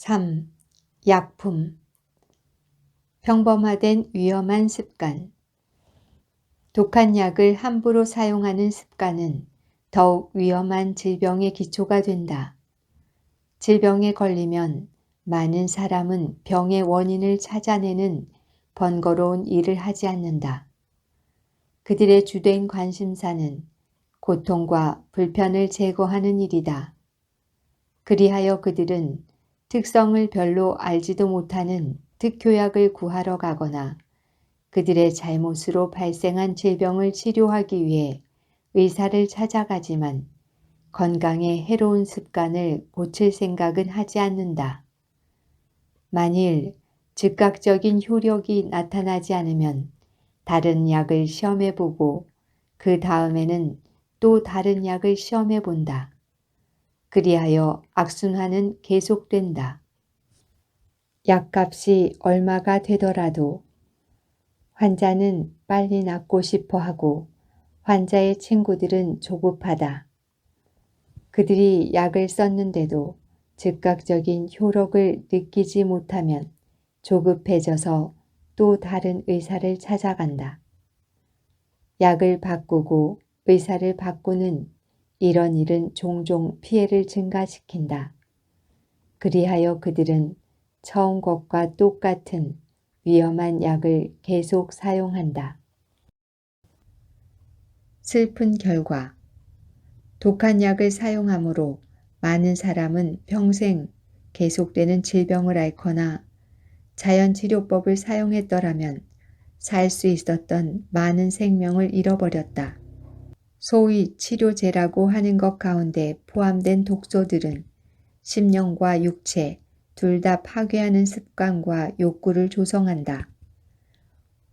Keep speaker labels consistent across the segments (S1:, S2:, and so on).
S1: 3. 약품. 평범화된 위험한 습관. 독한 약을 함부로 사용하는 습관은 더욱 위험한 질병의 기초가 된다. 질병에 걸리면 많은 사람은 병의 원인을 찾아내는 번거로운 일을 하지 않는다. 그들의 주된 관심사는 고통과 불편을 제거하는 일이다. 그리하여 그들은 특성을 별로 알지도 못하는 특효약을 구하러 가거나 그들의 잘못으로 발생한 질병을 치료하기 위해 의사를 찾아가지만 건강에 해로운 습관을 고칠 생각은 하지 않는다. 만일 즉각적인 효력이 나타나지 않으면 다른 약을 시험해보고 그 다음에는 또 다른 약을 시험해본다. 그리하여 악순환은 계속된다. 약값이 얼마가 되더라도 환자는 빨리 낫고 싶어 하고 환자의 친구들은 조급하다. 그들이 약을 썼는데도 즉각적인 효력을 느끼지 못하면 조급해져서 또 다른 의사를 찾아간다. 약을 바꾸고 의사를 바꾸는 이런 일은 종종 피해를 증가시킨다. 그리하여 그들은 처음 것과 똑같은 위험한 약을 계속 사용한다. 슬픈 결과. 독한 약을 사용함으로 많은 사람은 평생 계속되는 질병을 앓거나 자연치료법을 사용했더라면 살 수 있었던 많은 생명을 잃어버렸다. 소위 치료제라고 하는 것 가운데 포함된 독소들은 심령과 육체 둘 다 파괴하는 습관과 욕구를 조성한다.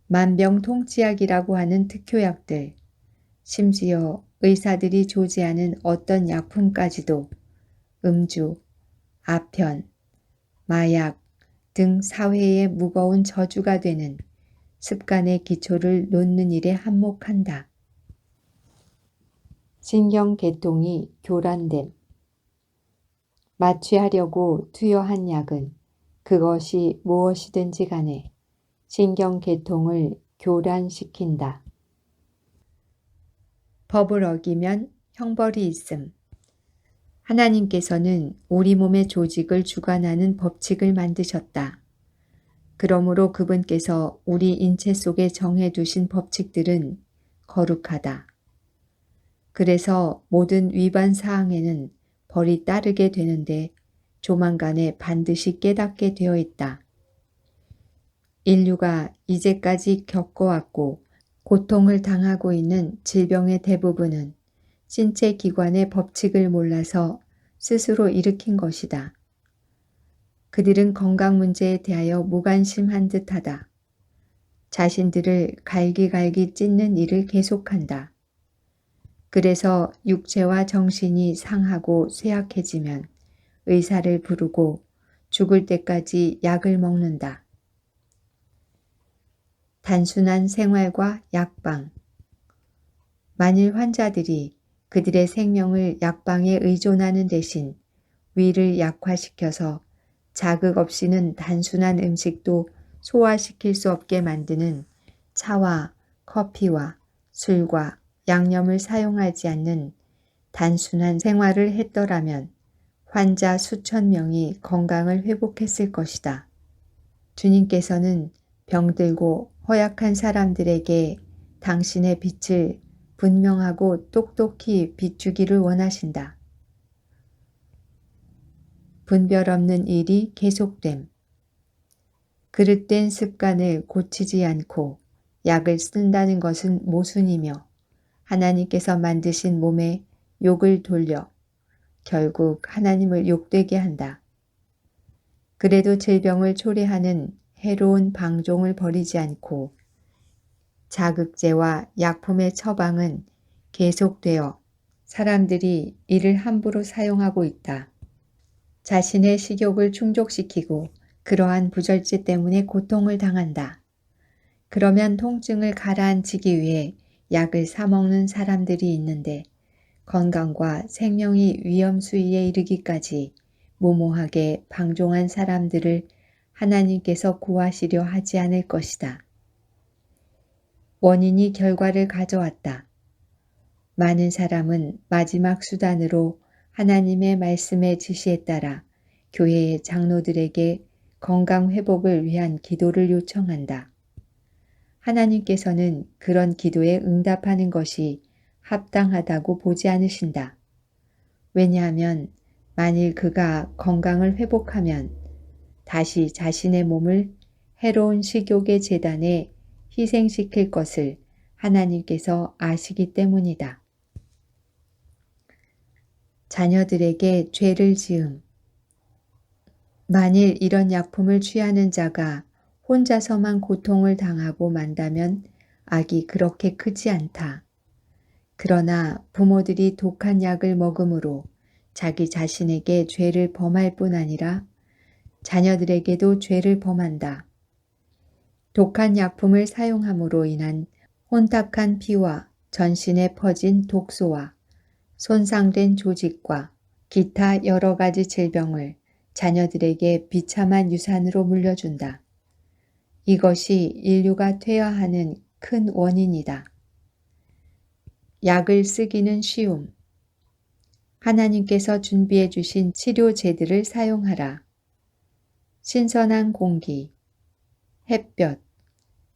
S1: 만병통치약이라고 하는 특효약들, 심지어 의사들이 조제하는 어떤 약품까지도 음주, 아편, 마약 등 사회의 무거운 저주가 되는 습관의 기초를 놓는 일에 한몫한다. 신경계통이 교란됨. 마취하려고 투여한 약은 그것이 무엇이든지 간에 신경계통을 교란시킨다. 법을 어기면 형벌이 있음. 하나님께서는 우리 몸의 조직을 주관하는 법칙을 만드셨다. 그러므로 그분께서 우리 인체 속에 정해두신 법칙들은 거룩하다. 그래서 모든 위반 사항에는 벌이 따르게 되는데 조만간에 반드시 깨닫게 되어 있다. 인류가 이제까지 겪어왔고 고통을 당하고 있는 질병의 대부분은 신체 기관의 법칙을 몰라서 스스로 일으킨 것이다. 그들은 건강 문제에 대하여 무관심한 듯하다. 자신들을 갈기갈기 찢는 일을 계속한다. 그래서 육체와 정신이 상하고 쇠약해지면 의사를 부르고 죽을 때까지 약을 먹는다. 단순한 생활과 약방. 만일 환자들이 그들의 생명을 약방에 의존하는 대신 위를 약화시켜서 자극 없이는 단순한 음식도 소화시킬 수 없게 만드는 차와 커피와 술과 양념을 사용하지 않는 단순한 생활을 했더라면 환자 수천 명이 건강을 회복했을 것이다. 주님께서는 병들고 허약한 사람들에게 당신의 빛을 분명하고 똑똑히 비추기를 원하신다. 분별 없는 일이 계속됨. 그릇된 습관을 고치지 않고 약을 쓴다는 것은 모순이며 하나님께서 만드신 몸에 욕을 돌려 결국 하나님을 욕되게 한다. 그래도 질병을 초래하는 해로운 방종을 버리지 않고 자극제와 약품의 처방은 계속되어 사람들이 이를 함부로 사용하고 있다. 자신의 식욕을 충족시키고 그러한 부절제 때문에 고통을 당한다. 그러면 통증을 가라앉히기 위해 약을 사 먹는 사람들이 있는데 건강과 생명이 위험 수위에 이르기까지 무모하게 방종한 사람들을 하나님께서 구하시려 하지 않을 것이다. 원인이 결과를 가져왔다. 많은 사람은 마지막 수단으로 하나님의 말씀의 지시에 따라 교회의 장로들에게 건강 회복을 위한 기도를 요청한다. 하나님께서는 그런 기도에 응답하는 것이 합당하다고 보지 않으신다. 왜냐하면 만일 그가 건강을 회복하면 다시 자신의 몸을 해로운 식욕의 제단에 희생시킬 것을 하나님께서 아시기 때문이다. 자녀들에게 죄를 지음. 만일 이런 약품을 취하는 자가 혼자서만 고통을 당하고 만다면 악이 그렇게 크지 않다. 그러나 부모들이 독한 약을 먹음으로 자기 자신에게 죄를 범할 뿐 아니라 자녀들에게도 죄를 범한다. 독한 약품을 사용함으로 인한 혼탁한 피와 전신에 퍼진 독소와 손상된 조직과 기타 여러 가지 질병을 자녀들에게 비참한 유산으로 물려준다. 이것이 인류가 퇴화하는 큰 원인이다. 약을 쓰기는 쉬움. 하나님께서 준비해 주신 치료제들을 사용하라. 신선한 공기, 햇볕,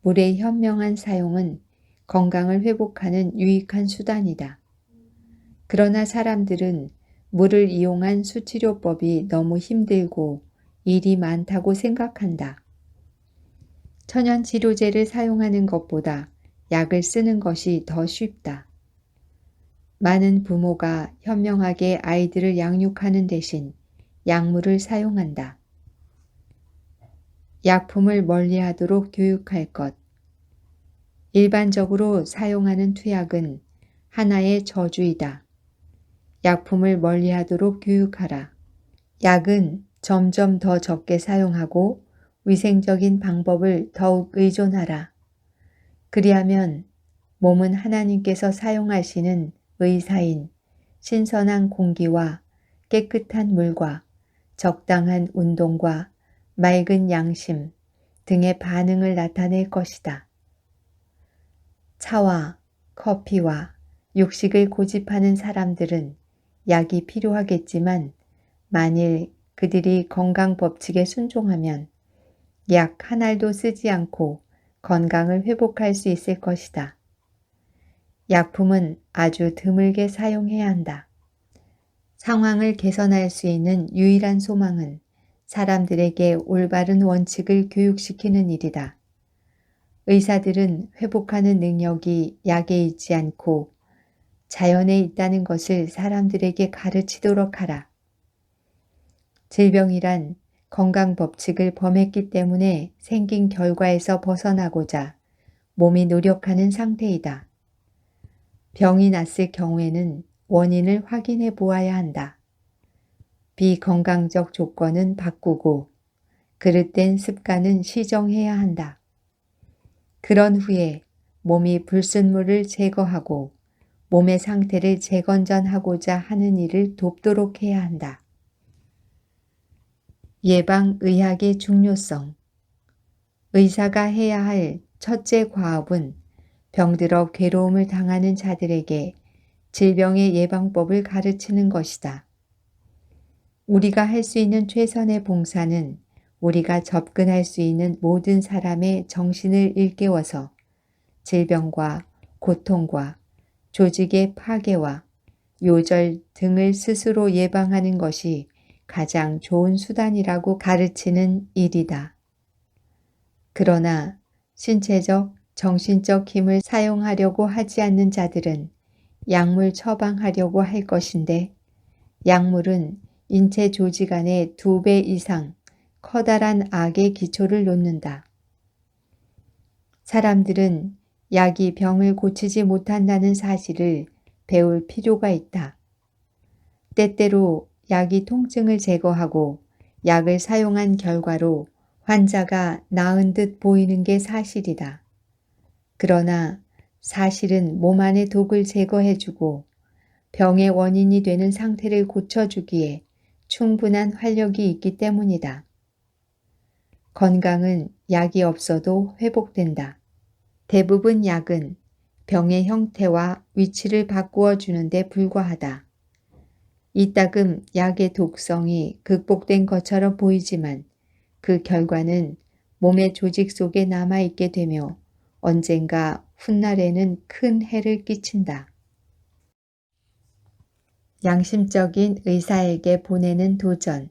S1: 물의 현명한 사용은 건강을 회복하는 유익한 수단이다. 그러나 사람들은 물을 이용한 수치료법이 너무 힘들고 일이 많다고 생각한다. 천연치료제를 사용하는 것보다 약을 쓰는 것이 더 쉽다. 많은 부모가 현명하게 아이들을 양육하는 대신 약물을 사용한다. 약품을 멀리하도록 교육할 것. 일반적으로 사용하는 투약은 하나의 저주이다. 약품을 멀리하도록 교육하라. 약은 점점 더 적게 사용하고 위생적인 방법을 더욱 의존하라. 그리하면 몸은 하나님께서 사용하시는 의사인 신선한 공기와 깨끗한 물과 적당한 운동과 맑은 양심 등의 반응을 나타낼 것이다. 차와 커피와 육식을 고집하는 사람들은 약이 필요하겠지만 만일 그들이 건강 법칙에 순종하면 약 한 알도 쓰지 않고 건강을 회복할 수 있을 것이다. 약품은 아주 드물게 사용해야 한다. 상황을 개선할 수 있는 유일한 소망은 사람들에게 올바른 원칙을 교육시키는 일이다. 의사들은 회복하는 능력이 약에 있지 않고 자연에 있다는 것을 사람들에게 가르치도록 하라. 질병이란 건강 법칙을 범했기 때문에 생긴 결과에서 벗어나고자 몸이 노력하는 상태이다. 병이 났을 경우에는 원인을 확인해 보아야 한다. 비건강적 조건은 바꾸고 그릇된 습관은 시정해야 한다. 그런 후에 몸이 불순물을 제거하고 몸의 상태를 재건전하고자 하는 일을 돕도록 해야 한다. 예방의학의 중요성. 의사가 해야 할 첫째 과업은 병들어 괴로움을 당하는 자들에게 질병의 예방법을 가르치는 것이다. 우리가 할 수 있는 최선의 봉사는 우리가 접근할 수 있는 모든 사람의 정신을 일깨워서 질병과 고통과 조직의 파괴와 요절 등을 스스로 예방하는 것이 가장 좋은 수단이라고 가르치는 일이다. 그러나 신체적, 정신적 힘을 사용하려고 하지 않는 자들은 약물 처방하려고 할 것인데 약물은 인체 조직 안에 2배 이상 커다란 악의 기초를 놓는다. 사람들은 약이 병을 고치지 못한다는 사실을 배울 필요가 있다. 때때로 약이 통증을 제거하고 약을 사용한 결과로 환자가 나은 듯 보이는 게 사실이다. 그러나 사실은 몸 안의 독을 제거해주고 병의 원인이 되는 상태를 고쳐주기에 충분한 활력이 있기 때문이다. 건강은 약이 없어도 회복된다. 대부분 약은 병의 형태와 위치를 바꾸어 주는데 불과하다. 이따금 약의 독성이 극복된 것처럼 보이지만 그 결과는 몸의 조직 속에 남아있게 되며 언젠가 훗날에는 큰 해를 끼친다. 양심적인 의사에게 보내는 도전.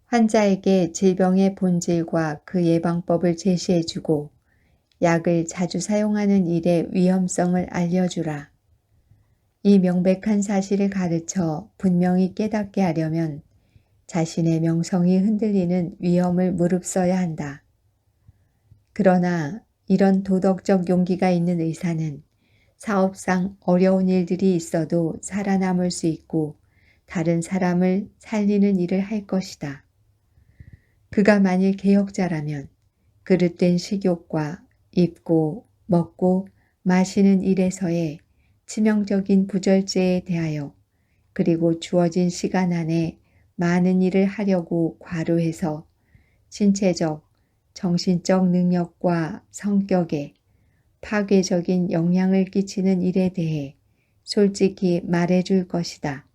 S1: 환자에게 질병의 본질과 그 예방법을 제시해주고 약을 자주 사용하는 일의 위험성을 알려주라. 이 명백한 사실을 가르쳐 분명히 깨닫게 하려면 자신의 명성이 흔들리는 위험을 무릅써야 한다. 그러나 이런 도덕적 용기가 있는 의사는 사업상 어려운 일들이 있어도 살아남을 수 있고 다른 사람을 살리는 일을 할 것이다. 그가 만일 개혁자라면 그릇된 식욕과 입고 먹고 마시는 일에서의 치명적인 부절제에 대하여 그리고 주어진 시간 안에 많은 일을 하려고 과로해서 신체적, 정신적 능력과 성격에 파괴적인 영향을 끼치는 일에 대해 솔직히 말해줄 것이다.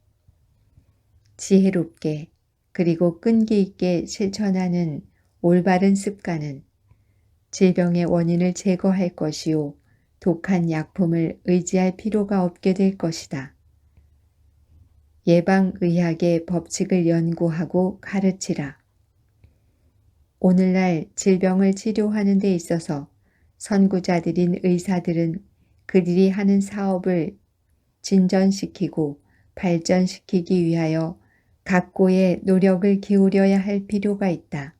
S1: 지혜롭게 그리고 끈기 있게 실천하는 올바른 습관은 질병의 원인을 제거할 것이요 독한 약품을 의지할 필요가 없게 될 것이다. 예방의학의 법칙을 연구하고 가르치라. 오늘날 질병을 치료하는 데 있어서 선구자들인 의사들은 그들이 하는 사업을 진전시키고 발전시키기 위하여 각고의 노력을 기울여야 할 필요가 있다.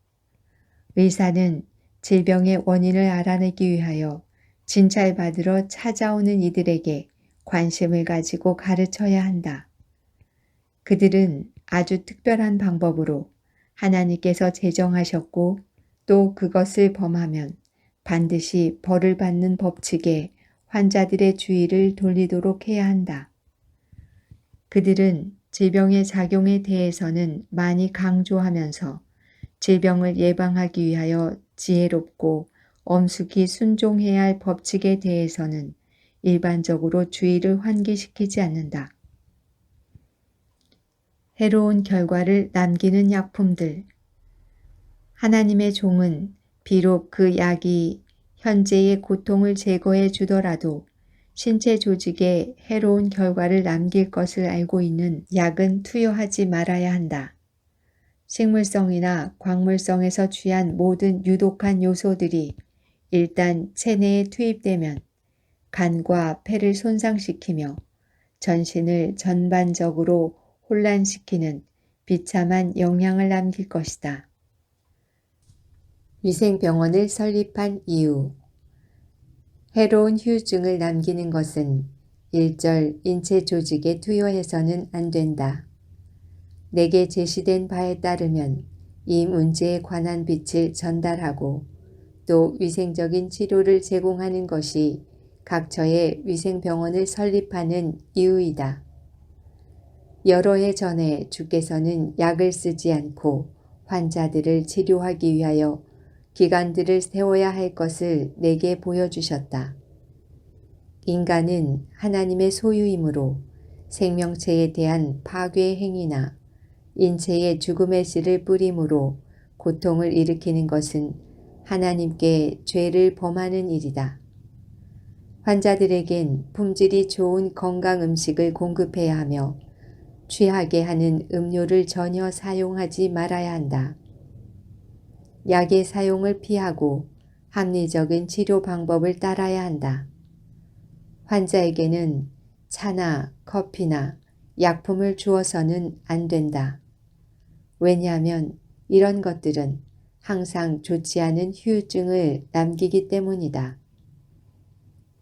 S1: 의사는 질병의 원인을 알아내기 위하여 진찰받으러 찾아오는 이들에게 관심을 가지고 가르쳐야 한다. 그들은 아주 특별한 방법으로 하나님께서 제정하셨고 또 그것을 범하면 반드시 벌을 받는 법칙에 환자들의 주의를 돌리도록 해야 한다. 그들은 질병의 작용에 대해서는 많이 강조하면서 질병을 예방하기 위하여 지혜롭고 엄숙히 순종해야 할 법칙에 대해서는 일반적으로 주의를 환기시키지 않는다. 해로운 결과를 남기는 약품들. 하나님의 종은 비록 그 약이 현재의 고통을 제거해 주더라도 신체 조직에 해로운 결과를 남길 것을 알고 있는 약은 투여하지 말아야 한다. 식물성이나 광물성에서 취한 모든 유독한 요소들이 일단 체내에 투입되면 간과 폐를 손상시키며 전신을 전반적으로 혼란시키는 비참한 영향을 남길 것이다. 위생병원을 설립한 이유. 해로운 후유증을 남기는 것은 일절 인체 조직에 투여해서는 안 된다. 내게 제시된 바에 따르면 이 문제에 관한 빛을 전달하고 또 위생적인 치료를 제공하는 것이 각처에 위생병원을 설립하는 이유이다. 여러 해 전에 주께서는 약을 쓰지 않고 환자들을 치료하기 위하여 기관들을 세워야 할 것을 내게 보여주셨다. 인간은 하나님의 소유이므로 생명체에 대한 파괴 행위나 인체의 죽음의 씨를 뿌림으로 고통을 일으키는 것은 하나님께 죄를 범하는 일이다. 환자들에겐 품질이 좋은 건강 음식을 공급해야 하며 취하게 하는 음료를 전혀 사용하지 말아야 한다. 약의 사용을 피하고 합리적인 치료 방법을 따라야 한다. 환자에게는 차나 커피나 약품을 주어서는 안 된다. 왜냐하면 이런 것들은 항상 좋지 않은 후유증을 남기기 때문이다.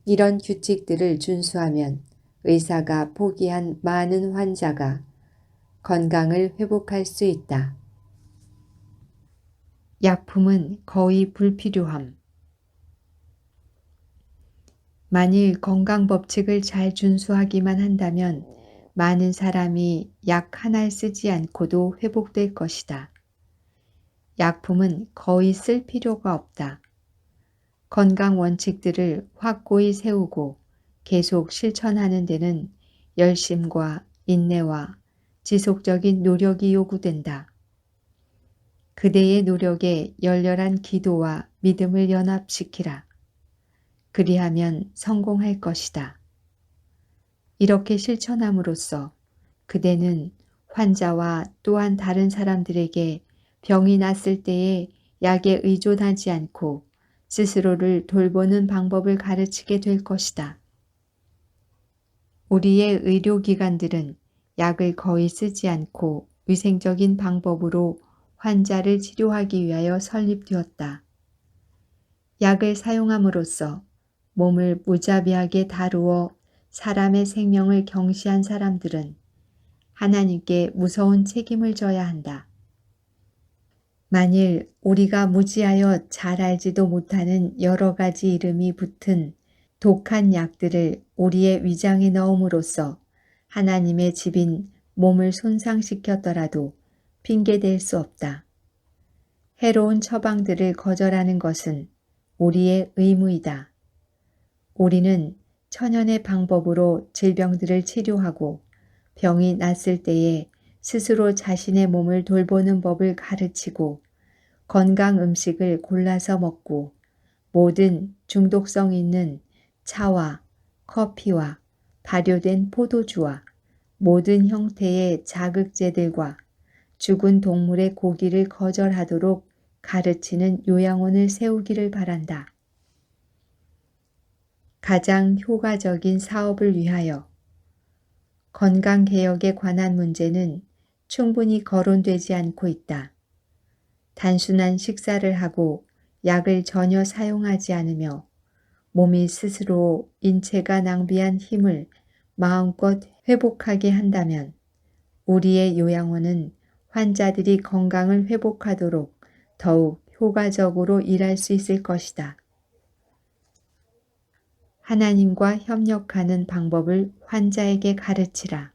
S1: 이런 규칙들을 준수하면 의사가 포기한 많은 환자가 건강을 회복할 수 있다. 약품은 거의 불필요함. 만일 건강 법칙을 잘 준수하기만 한다면 많은 사람이 약 하나를 쓰지 않고도 회복될 것이다. 약품은 거의 쓸 필요가 없다. 건강 원칙들을 확고히 세우고 계속 실천하는 데는 열심과 인내와 지속적인 노력이 요구된다. 그대의 노력에 열렬한 기도와 믿음을 연합시키라. 그리하면 성공할 것이다. 이렇게 실천함으로써 그대는 환자와 또한 다른 사람들에게 병이 났을 때에 약에 의존하지 않고 스스로를 돌보는 방법을 가르치게 될 것이다. 우리의 의료기관들은 약을 거의 쓰지 않고 위생적인 방법으로 환자를 치료하기 위하여 설립되었다. 약을 사용함으로써 몸을 무자비하게 다루어 사람의 생명을 경시한 사람들은 하나님께 무서운 책임을 져야 한다. 만일 우리가 무지하여 잘 알지도 못하는 여러 가지 이름이 붙은 독한 약들을 우리의 위장에 넣음으로써 하나님의 집인 몸을 손상시켰더라도 핑계댈 수 없다. 해로운 처방들을 거절하는 것은 우리의 의무이다. 우리는 천연의 방법으로 질병들을 치료하고 병이 났을 때에 스스로 자신의 몸을 돌보는 법을 가르치고 건강 음식을 골라서 먹고 모든 중독성 있는 차와 커피와 발효된 포도주와 모든 형태의 자극제들과 죽은 동물의 고기를 거절하도록 가르치는 요양원을 세우기를 바란다. 가장 효과적인 사업을 위하여 건강개혁에 관한 문제는 충분히 거론되지 않고 있다. 단순한 식사를 하고 약을 전혀 사용하지 않으며 몸이 스스로 인체가 낭비한 힘을 마음껏 회복하게 한다면 우리의 요양원은 환자들이 건강을 회복하도록 더욱 효과적으로 일할 수 있을 것이다. 하나님과 협력하는 방법을 환자에게 가르치라.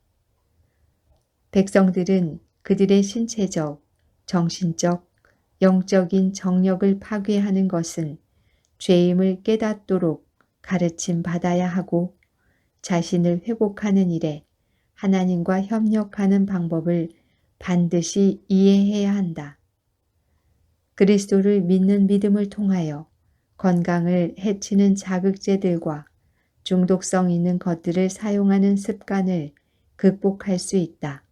S1: 백성들은 그들의 신체적, 정신적, 영적인 정력을 파괴하는 것은 죄임을 깨닫도록 가르침 받아야 하고 자신을 회복하는 일에 하나님과 협력하는 방법을 반드시 이해해야 한다. 그리스도를 믿는 믿음을 통하여 건강을 해치는 자극제들과 중독성 있는 것들을 사용하는 습관을 극복할 수 있다.